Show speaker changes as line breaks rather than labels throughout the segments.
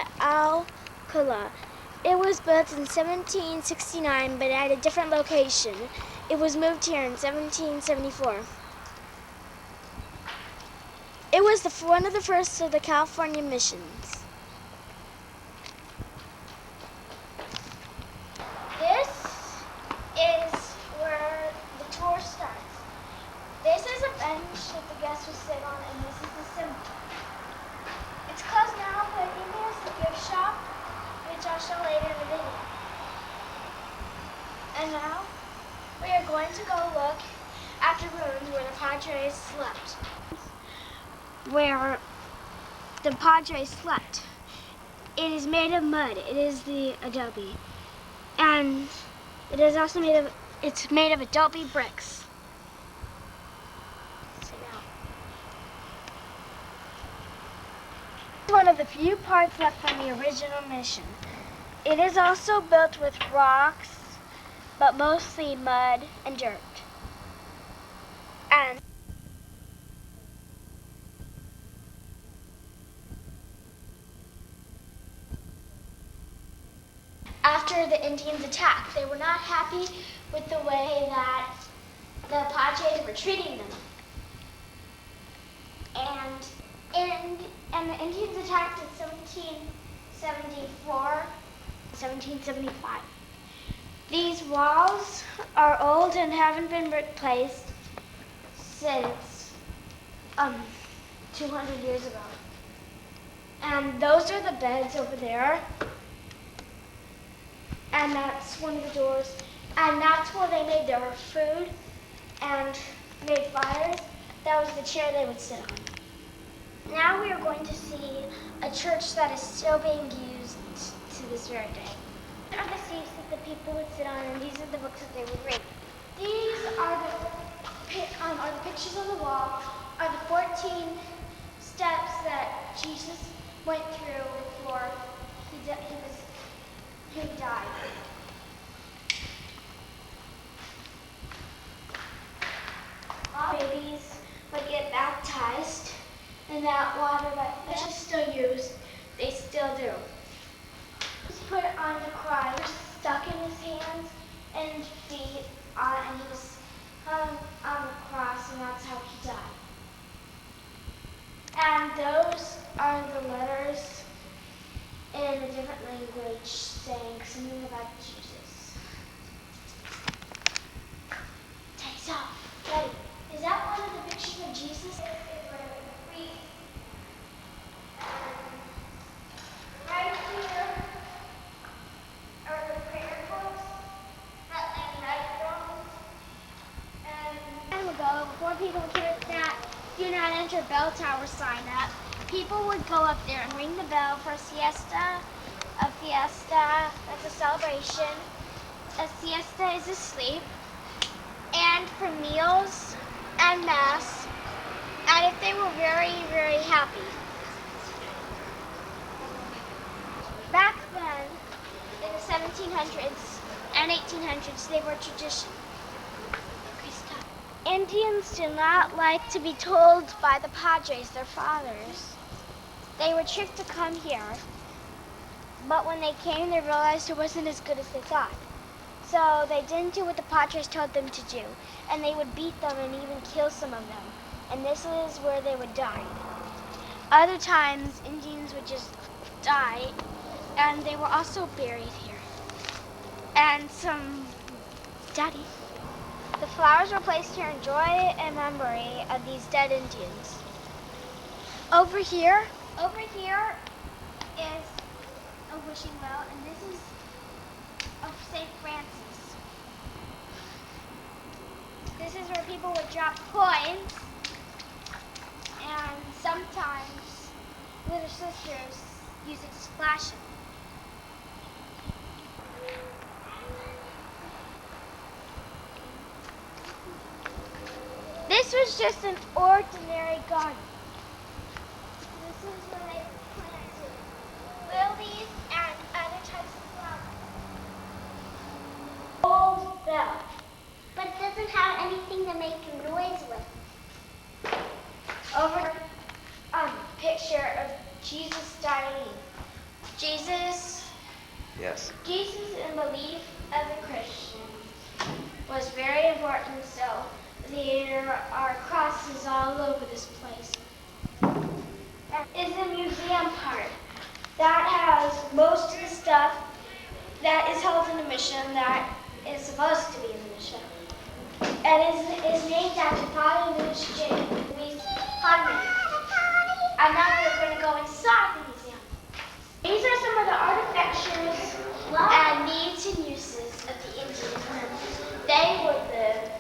at Alcala. It was built in 1769, but at a different location. It was moved here in 1774. It was one of the first of the California missions. This is where the tour starts. This is a bench that the guests will sit on, and this is the symbol. It's closed now, but in there is the gift shop, which I'll show later in the video. And now, we are going to go look at the rooms where the Padres slept. Where the Padres slept. It is made of mud. It is the adobe. And it is also it's made of adobe bricks. One of the few parts left from the original mission. It is also built with rocks, but mostly mud and dirt. And after the Indians attacked, they were not happy with the way that the Padres were treating them. And the Indians attacked in 1774, 1775. These walls are old and haven't been replaced since 200 years ago. And those are the beds over there. And that's one of the doors. And that's where they made their food and made fires. That was the chair they would sit on. Now we are going to see a church that is still being used to this very day. These are the seats that the people would sit on, and these are the books that they would read. These are the pictures on the wall, are the 14 steps that Jesus went through before he died. All babies would get baptized in that water that is still used. They still do. He was put on the cross, stuck in his hands and feet, and he was hung on the cross, and that's how he died. And those are the letters in a different language saying something about Jesus. Takes off. Ready? Is that one of the pictures of Jesus? Right here are the prayer books that they read from. And time ago, before people could hear that "Do not enter bell tower" sign up, people would go up there and ring the bell for a siesta. A fiesta, that's a celebration. A siesta is a sleep. And for meals and mass. And if they were very, very happy. Back then, in the 1700s and 1800s, they were tradition. Okay, stop. Indians did not like to be told by the Padres, their fathers. They were tricked to come here. But when they came, they realized it wasn't as good as they thought. So they didn't do what the Padres told them to do. And they would beat them and even kill some of them. And this is where they would die. Other times, Indians would just die. And they were also buried here. And Daddy. The flowers were placed here in joy and memory of these dead Indians. Over here is a wishing well, and this is of St. Francis. This is where people would drop coins, and sometimes little sisters use it to splash them. This was just an ordinary garden. This is where they planted lilies and other types of flowers. Old bell. But it doesn't have anything to make a noise with. Over picture of Jesus dying. Jesus.
Yes.
Jesus in belief of the Christian was very important, so there are crosses all over this place. That is the museum part. That has most of the stuff that is held in the mission that is supposed to be in the mission. And is named after Father Louis Hyman. And now we're going to go inside the museum. These are some of the artifactures and needs and uses of the Indians when they would live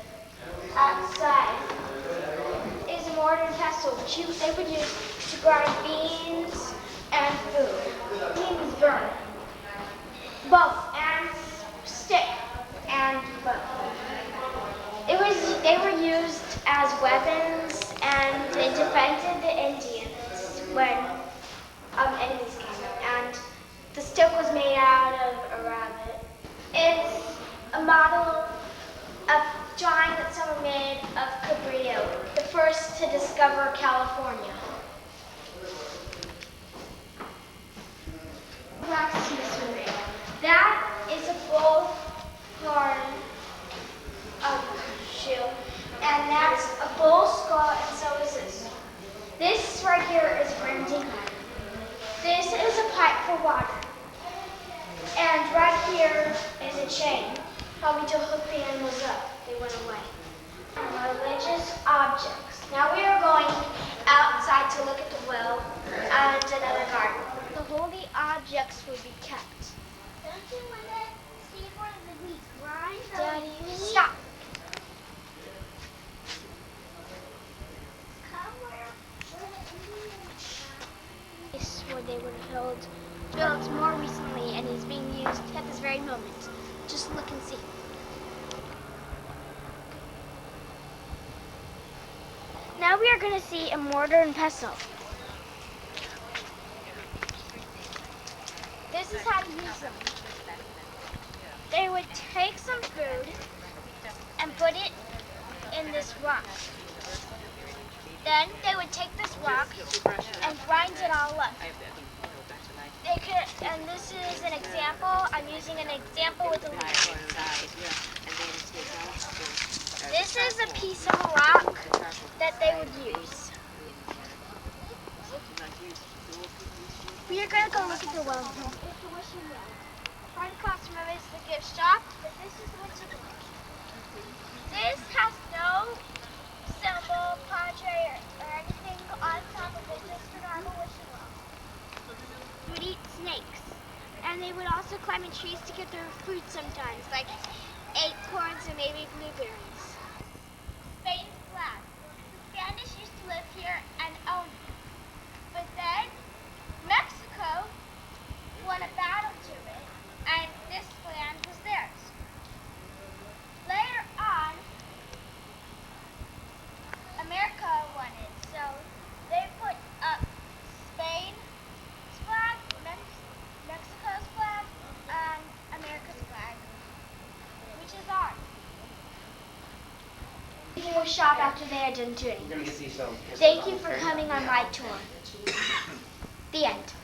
outside. Is a mortar and pestle which they would use to grind beans and food. Beans burn. Both, and stick, and both. They were used as weapons, and they defended the Indians when enemies came. And the stick was made out of a rabbit. It's a model of drawing that someone made of Cabrillo, the first to discover California. Blacksmith's. That is a bull horn shoe, and that's a bull skull, and so is this. This right here is grinding. This is a pipe for water. And right here is a chain, helping to hook the animals up. They went away. Religious objects. Now we are going outside to look at the well and another garden. The holy objects will be kept. Don't you want to see where the wheat grinds? Daddy, stop. Come where This is where they were built more recently and is being used at this very moment. Just look and see. Now we are going to see a mortar and pestle. This is how to use them. They would take some food and put it in this rock. Then they would take this rock and grind it all up. And this is an example. I'm using an example with a leaf. This is a piece of rock that they would use. We are going to go look at the well. Right across from it is the gift shop, but this is what you look. This has no symbol, padre, or anything on top of it, just a normal wishing well. They would eat snakes, and they would also climb in trees to get their fruit sometimes, like acorns and maybe blueberries. Spain's flag. The Spanish used to live here and own it. But then Mexico won a battle to it, and this land was theirs. Later on, America won it, so they put up Spain's flag, Mexico's flag, and America's flag, which is ours. They shop after they are done tuning. Thank you for coming on my tour. The end.